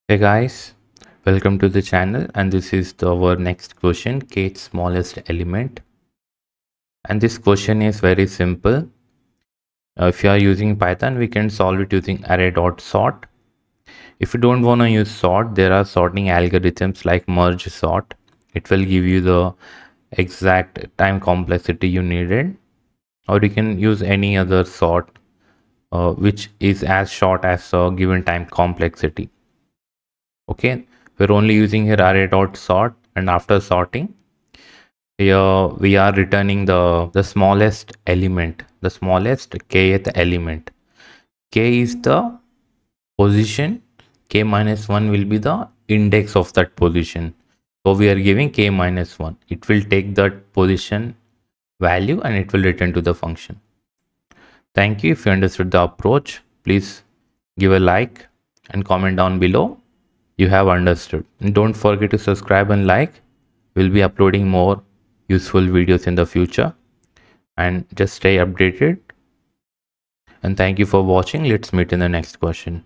Hey guys, welcome to the channel, and this is our next question, kth smallest element. And this question is very simple. If you are using Python, we can solve it using array.sort. If you don't want to use sort, there are sorting algorithms like merge sort. It will give you the exact time complexity you needed, or you can use any other sort which is as short as a given time complexity. Okay, we're only using here array.sort, and after sorting, here we are returning the smallest element, the smallest kth element. K is the position, k minus 1 will be the index of that position. So we are giving k minus 1. It will take that position value and it will return to the function. Thank you. If you understood the approach, please give a like and comment down below you have understood. And don't forget to subscribe and like. We'll be uploading more useful videos in the future, and just stay updated. And thank you for watching. Let's meet in the next question.